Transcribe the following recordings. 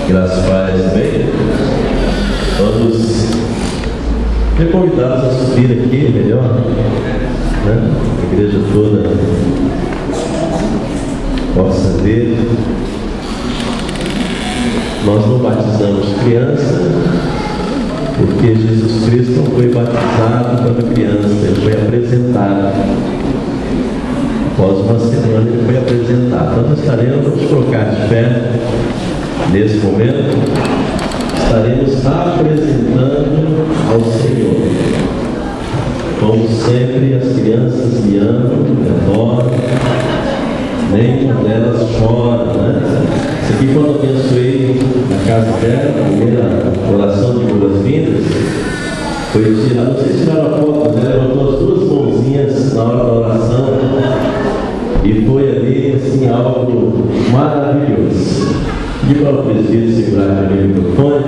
Graças a Deus, bem? Vamos ser convidados a subir aqui, melhor, né? A igreja toda possa ver. Nós não batizamos criança, porque Jesus Cristo não foi batizado quando criança, ele foi apresentado. Após uma semana ele foi apresentado. Então nós estaremos, vamos colocar de pé nesse momento, estaremos apresentando ao Senhor. Como sempre, as crianças me amam, me adoram, nenhuma delas chora, né? Isso aqui, quando eu abençoei na casa dela, a primeira oração de boas-vindas, foi tirar, não sei se tiraram a foto, mas ela levantou as duas mãozinhas na hora da oração e foi ali, assim, algo maravilhoso. E para o presbítero segurar ali o microfone.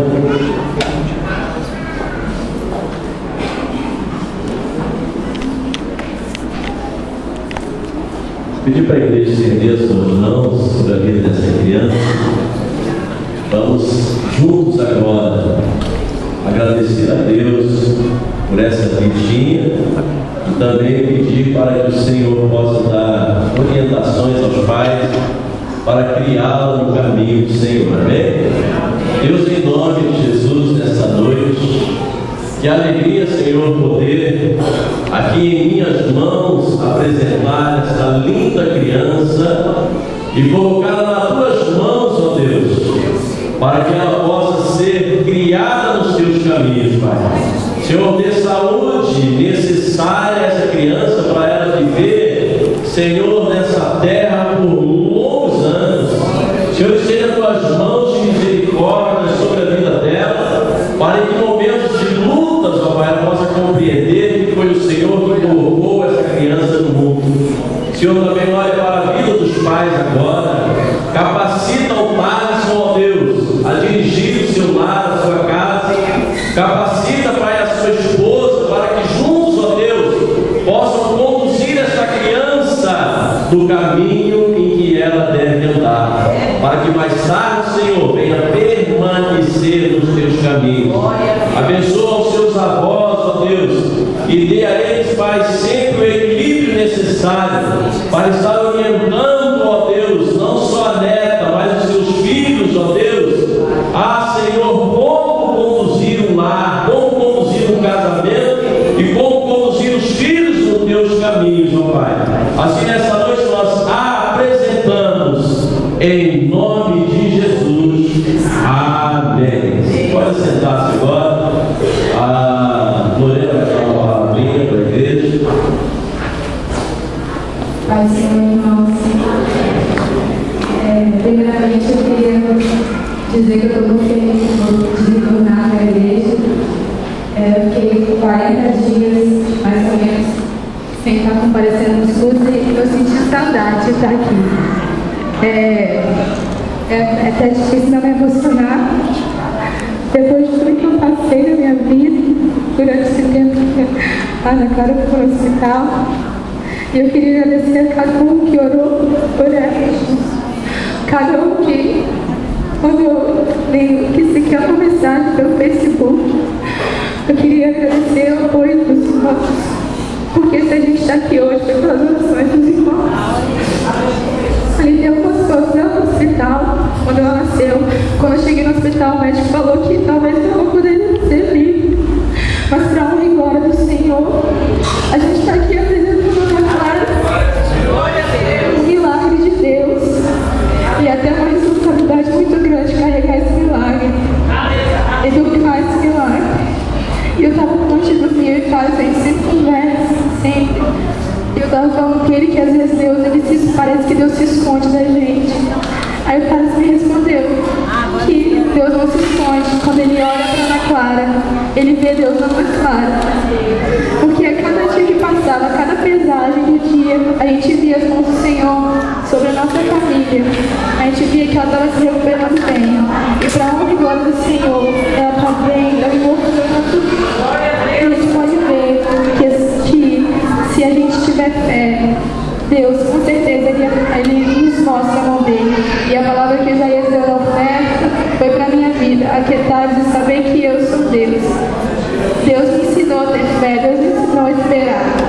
Pedir para a igreja estender as suas mãos sobre a vida dessa criança. Vamos juntos agora agradecer a Deus por essa vidinha e também pedir para que o Senhor possa dar orientações aos pais para criá-la no caminho do Senhor. Amém? Deus, em nome de Jesus, nessa noite, que alegria, Senhor, poder aqui em minhas mãos apresentar essa linda criança e colocá-la nas tuas mãos, ó Deus, para que ela possa ser criada nos teus caminhos, Pai. Senhor, dê saúde necessária a essa criança para ela viver, Senhor, nessa terra por longos anos. Senhor, esteja nas tuas mãos de misericórdia sobre a vida dela, para que em momentos de lutas, ó Pai, ela possa compreender que foi o Senhor que colocou essa criança no mundo. Senhor, também olha para a vida dos pais agora, capacita o pai, ó Deus, a dirigir o seu lar, a sua casa, capacita, Pai, a sua esposa, para que juntos, ó Deus, possam conduzir essa criança do caminho em que ela deve andar, para que mais tarde, Senhor, venha permanecer nos teus caminhos. Abençoa os seus avós, ó Deus, e dê a eles, Pai, sempre o equilíbrio necessário para estar orientando, ó Deus, não só a neta, mas os seus filhos, ó Deus. Senhor, como conduzir um lar, como conduzir um casamento e como conduzir os filhos nos teus caminhos, ó Pai. Assim, nessa noite nós apresentamos em nome de Jesus. Amém. Você pode sentar-se agora. A Lorena vai falar uma palavrinha para a igreja. Pai, Senhor, irmãos, primeiramente eu queria dizer que eu estou muito feliz de retornar à igreja. Eu fiquei 40 dias, mais ou menos, sem estar comparecendo nos cultos e eu senti saudade de estar aqui. É até difícil não me emocionar depois de tudo que eu passei na minha vida durante esse tempo lá na Clara foi no hospital. E eu queria agradecer a cada um que orou por ela, cada um que, quando eu que sequer uma mensagem pelo Facebook, eu queria agradecer o apoio dos irmãos, porque se a gente está aqui hoje foi pelas orações dos irmãos. Ali tem algumas pessoas no hospital, quando ela nasceu, quando eu cheguei no hospital, o médico falou que talvez ela poderia ser livre, mas para honra e glória do Senhor, a gente está aqui apresentando uma clara, um milagre de Deus, e até uma responsabilidade muito grande carregar esse milagre, educar esse milagre. E eu estava com um tio do meu e faz, a gente sempre conversa, sempre. E eu estava falando com ele que às vezes Deus, parece que Deus se esconde da gente. Aí o Carlos me respondeu que Deus não se esconde. Quando ele olha para Ana Clara, ele vê Deus na Ana Clara. Porque a cada dia que passava, a cada pesagem do dia, a gente via as mãos do Senhor sobre a nossa família. A gente via que ela estava se recuperando bem. E para a honra e glória do Senhor, ela está bem, ela emocionando tudo. E a gente pode ver que se a gente tiver fé, Deus, com certeza, Ele nos mostra a mão dele. E a palavra que Isaías deu na oferta foi para mim aquietar e saber que eu sou Deus. Deus me ensinou a ter fé, Deus me ensinou a esperar.